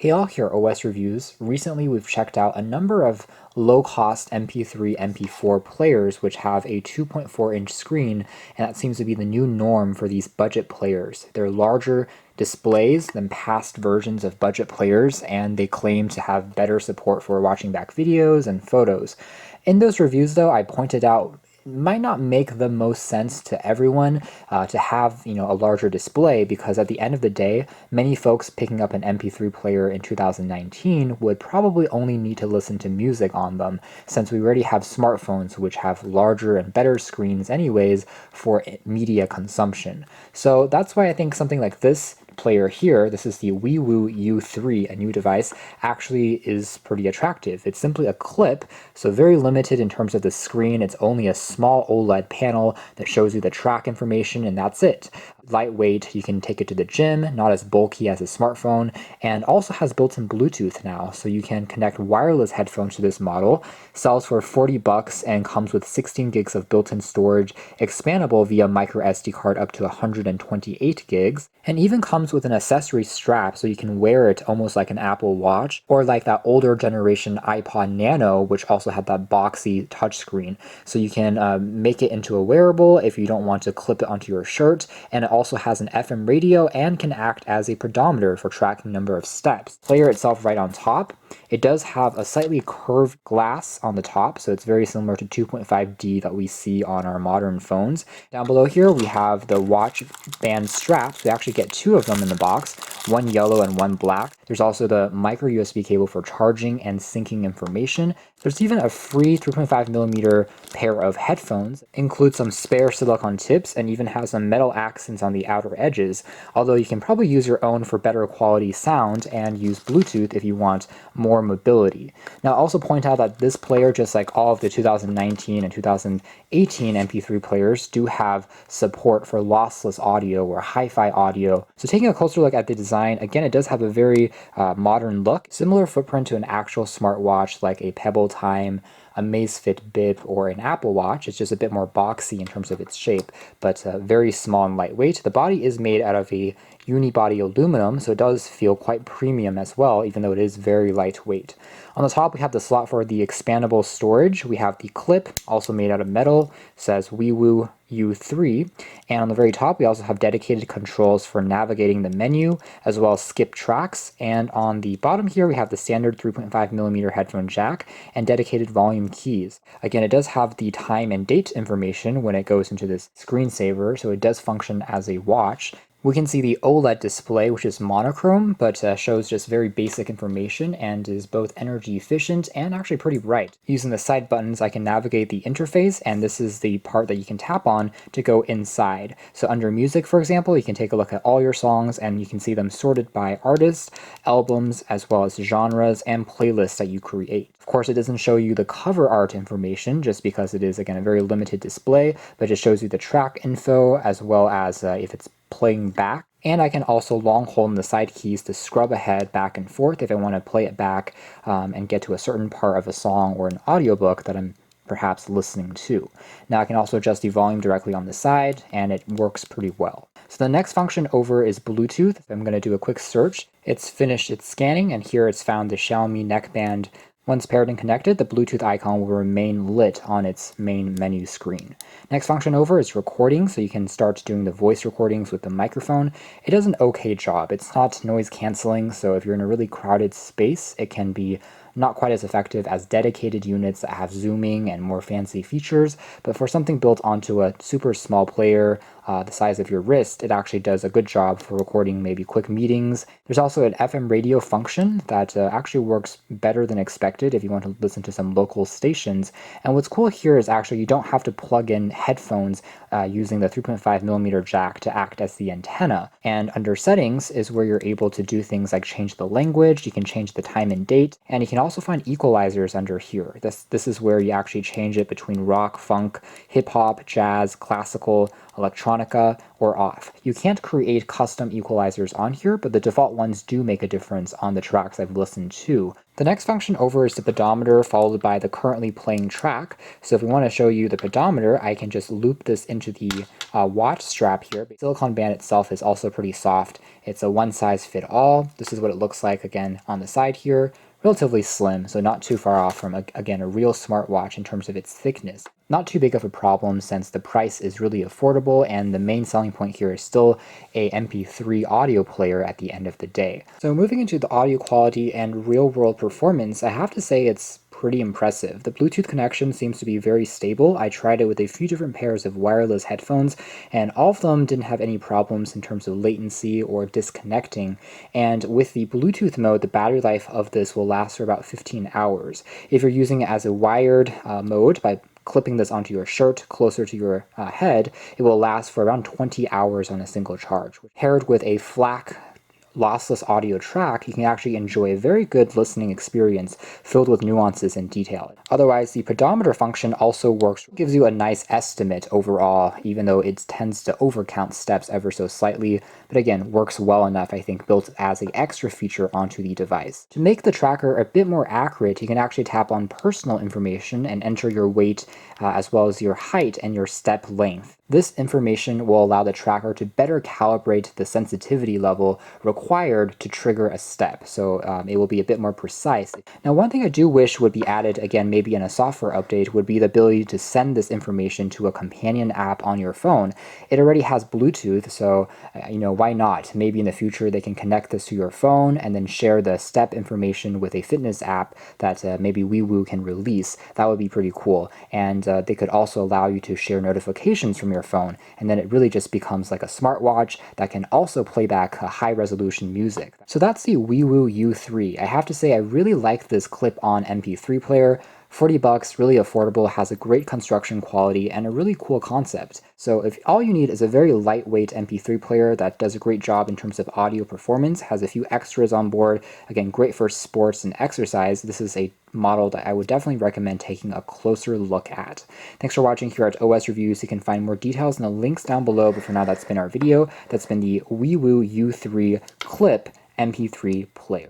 Hey all, here OS Reviews. Recently we've checked out a number of low-cost MP3 MP4 players which have a 2.4-inch screen, and that seems to be the new norm for these budget players. They're larger displays than past versions of budget players, and they claim to have better support for watching back videos and photos. In those reviews though, I pointed out might not make the most sense to everyone to have a larger display, because at the end of the day, many folks picking up an MP3 player in 2019 would probably only need to listen to music on them, since we already have smartphones which have larger and better screens anyways for media consumption. So that's why I think something like this player here, this is the Wiwoo U3, a new device, actually is pretty attractive. It's simply a clip, so very limited in terms of the screen. It's only a small OLED panel that shows you the track information, and that's it. Lightweight, you can take it to the gym, not as bulky as a smartphone, and also has built-in Bluetooth now, so you can connect wireless headphones to this model. Sells for $40 and comes with 16 gigs of built-in storage, expandable via micro SD card up to 128 gigs, and even comes with an accessory strap so you can wear it almost like an Apple Watch, or like that older generation iPod Nano, which also had that boxy touchscreen. So you can make it into a wearable if you don't want to clip it onto your shirt, and it also has an FM radio and can act as a pedometer for tracking number of steps. Player itself right on top. It does have a slightly curved glass on the top, so it's very similar to 2.5D that we see on our modern phones. Down below here we have the watch band straps. We actually get two of them in the box, one yellow and one black. There's also the micro USB cable for charging and syncing information. There's even a free 3.5mm pair of headphones, includes some spare silicone tips, and even has some metal accents on the outer edges, although you can probably use your own for better quality sound and use Bluetooth if you want more mobility. Now, I'll also point out that this player, just like all of the 2019 and 2018 MP3 players, do have support for lossless audio or hi-fi audio. So taking a closer look at the design, again, it does have a very modern look, similar footprint to an actual smartwatch like a Pebble Time, a Amazfit Bip, or an Apple Watch. It's just a bit more boxy in terms of its shape, but very small and lightweight. The body is made out of a unibody aluminum, so it does feel quite premium as well, even though it is very lightweight. On the top, we have the slot for the expandable storage. We have the clip, also made out of metal, says Wiwoo U3, and on the very top we also have dedicated controls for navigating the menu, as well as skip tracks, and on the bottom here we have the standard 3.5mm headphone jack and dedicated volume keys. Again, it does have the time and date information when it goes into this screensaver, so it does function as a watch. We can see the OLED display, which is monochrome, but shows just very basic information and is both energy efficient and actually pretty bright. Using the side buttons, I can navigate the interface, and this is the part that you can tap on to go inside. So under music, for example, you can take a look at all your songs, and you can see them sorted by artists, albums, as well as genres and playlists that you create. Of course, it doesn't show you the cover art information, just because it is, again, a very limited display, but it shows you the track info, as well as if it's playing back. And I can also long hold in the side keys to scrub ahead back and forth if I want to play it back and get to a certain part of a song or an audiobook that I'm perhaps listening to. Now I can also adjust the volume directly on the side, and it works pretty well. So the next function over is Bluetooth. I'm going to do a quick search. It's finished its scanning, and here it's found the Xiaomi neckband. Once paired and connected, the Bluetooth icon will remain lit on its main menu screen. Next function over is recording, so you can start doing the voice recordings with the microphone. It does an okay job. It's not noise canceling, so if you're in a really crowded space, it can be not quite as effective as dedicated units that have zooming and more fancy features, but for something built onto a super small player the size of your wrist, it actually does a good job for recording maybe quick meetings. There's also an FM radio function that actually works better than expected if you want to listen to some local stations. And what's cool here is actually you don't have to plug in headphones using the 3.5mm jack to act as the antenna. And under settings is where you're able to do things like change the language, you can change the time and date, and you can also find equalizers under here. This is where you actually change it between rock, funk, hip-hop, jazz, classical, electronica, or off. You can't create custom equalizers on here, but the default ones do make a difference on the tracks I've listened to. The next function over is the pedometer, followed by the currently playing track. So if we want to show you the pedometer, I can just loop this into the watch strap here. The silicone band itself is also pretty soft. It's a one-size-fit-all. This is what it looks like, again, on the side here. Relatively slim, so not too far off from, again, a real smartwatch in terms of its thickness. Not too big of a problem since the price is really affordable, and the main selling point here is still a MP3 audio player at the end of the day. So moving into the audio quality and real-world performance, I have to say it's pretty impressive. The Bluetooth connection seems to be very stable. I tried it with a few different pairs of wireless headphones, and all of them didn't have any problems in terms of latency or disconnecting. And with the Bluetooth mode, the battery life of this will last for about 15 hours. If you're using it as a wired mode, by clipping this onto your shirt closer to your head, it will last for around 20 hours on a single charge. Paired with a FLAC lossless audio track, you can actually enjoy a very good listening experience filled with nuances and detail. Otherwise, the pedometer function also works, gives you a nice estimate overall, even though it tends to overcount steps ever so slightly, but again, works well enough, I think, built as an extra feature onto the device. To make the tracker a bit more accurate, you can actually tap on personal information and enter your weight as well as your height and your step length. This information will allow the tracker to better calibrate the sensitivity level required to trigger a step, so it will be a bit more precise. Now, one thing I do wish would be added, again, maybe in a software update, would be the ability to send this information to a companion app on your phone. It already has Bluetooth, so why not? Maybe in the future they can connect this to your phone and then share the step information with a fitness app that maybe Wiwoo can release. That would be pretty cool. And they could also allow you to share notifications from your phone, and then it really just becomes like a smartwatch that can also play back high-resolution music. So that's the Wiwoo U3. I have to say I really like this clip-on MP3 player. $40, really affordable, has a great construction quality, and a really cool concept. So if all you need is a very lightweight MP3 player that does a great job in terms of audio performance, has a few extras on board, again, great for sports and exercise, this is a model that I would definitely recommend taking a closer look at. Thanks for watching here at OS Reviews. You can find more details in the links down below, but for now, that's been our video. That's been the Wiwoo U3 Clip MP3 player.